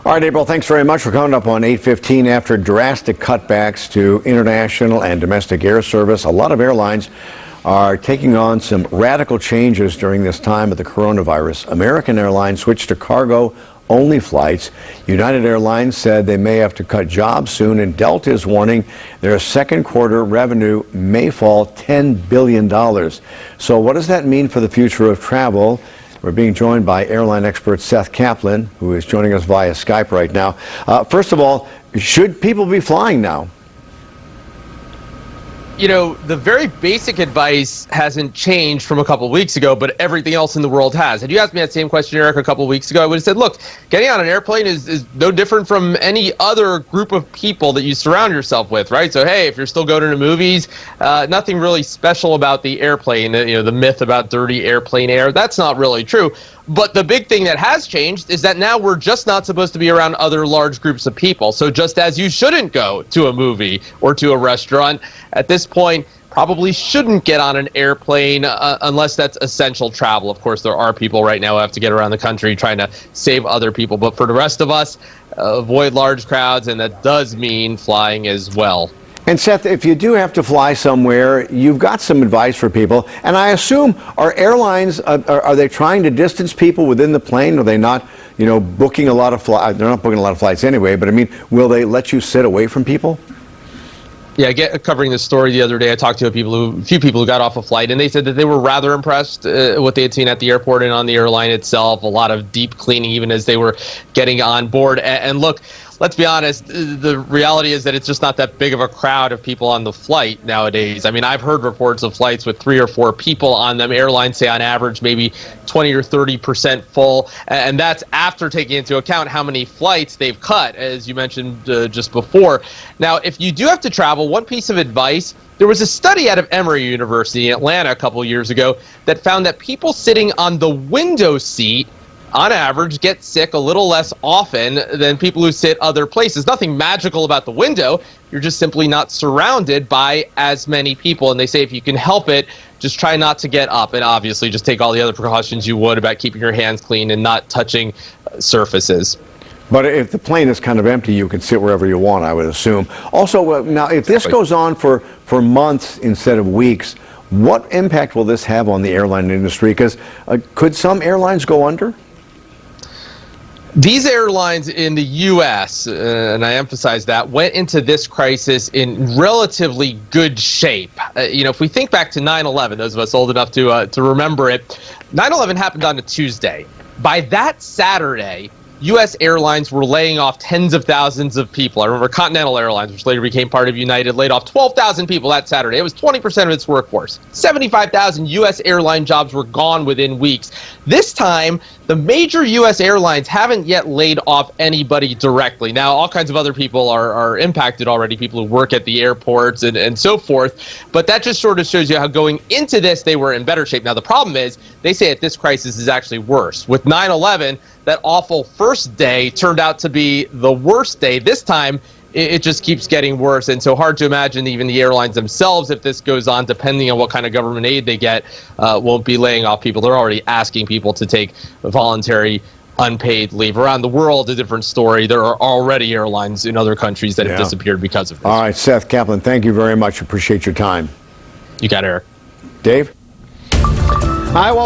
All right, April, thanks very much. We're coming up on 8:15 after drastic cutbacks to international and domestic air service. A lot of airlines are taking on some radical changes during this time of the coronavirus. American Airlines switched to cargo-only flights. United Airlines said they may have to cut jobs soon, and Delta is warning their second quarter revenue may fall $10 billion. So what does that mean for the future of travel? We're being joined by airline expert Seth Kaplan, who is joining us via Skype right now. First of all, should people be flying now? You know, the very basic advice hasn't changed from a couple of weeks ago, but everything else in the world has. Had you asked me that same question, Eric, a couple of weeks ago, I would have said, look, getting on an airplane is no different from any other group of people that you surround yourself with, right? So, hey, if you're still going to the movies, nothing really special about the airplane. You know, the myth about dirty airplane air, that's not really true. But the big thing that has changed is that now we're just not supposed to be around other large groups of people. So just as you shouldn't go to a movie or to a restaurant, at this point, probably shouldn't get on an airplane unless that's essential travel. Of course, there are people right now who have to get around the country trying to save other people. But for the rest of us, avoid large crowds, and that does mean flying as well. And Seth, if you do have to fly somewhere, you've got some advice for people. And I assume, are airlines, are they trying to distance people within the plane? Are they not, booking a lot of flights? They're not booking a lot of flights anyway, but I mean, will they let you sit away from people? Yeah, covering this story the other day, I talked to a few people who got off a flight, and they said that they were rather impressed what they had seen at the airport and on the airline itself. A lot of deep cleaning even as they were getting on board. And look, let's be honest, the reality is that it's just not that big of a crowd of people on the flight nowadays. I mean, I've heard reports of flights with 3 or 4 people on them. Airlines say on average maybe 20 or 30% full, and that's after taking into account how many flights they've cut, as you mentioned just before. Now, if you do have to travel, one piece of advice: there was a study out of Emory University in Atlanta a couple years ago that found that people sitting on the window seat on average get sick a little less often than people who sit other places. Nothing magical about the window. You're just simply not surrounded by as many people. And they say if you can help it, just try not to get up. And obviously just take all the other precautions you would about keeping your hands clean and not touching surfaces. But if the plane is kind of empty, you can sit wherever you want, I would assume. Also, now, if this goes on for months instead of weeks, what impact will this have on the airline industry? Because could some airlines go under? These airlines in the U.S., and I emphasize that, went into this crisis in relatively good shape. If we think back to 9/11, those of us old enough to remember it, 9/11 happened on a Tuesday. By that Saturday, U.S. airlines were laying off tens of thousands of people. I remember Continental Airlines, which later became part of United, laid off 12,000 people that Saturday. It was 20% of its workforce. 75,000 U.S. airline jobs were gone within weeks. This time, the major U.S. airlines haven't yet laid off anybody directly. Now, all kinds of other people are impacted already, people who work at the airports and so forth. But that just sort of shows you how going into this, they were in better shape. Now, the problem is, they say that this crisis is actually worse. With 9/11, that awful first day turned out to be the worst day. This time, it just keeps getting worse. And so hard to imagine even the airlines themselves, if this goes on, depending on what kind of government aid they get, won't be laying off people. They're already asking people to take voluntary unpaid leave. Around the world, a different story. There are already airlines in other countries that have disappeared because of this. All right, Seth Kaplan, thank you very much. Appreciate your time. You got it, Eric. Dave? Hi, well,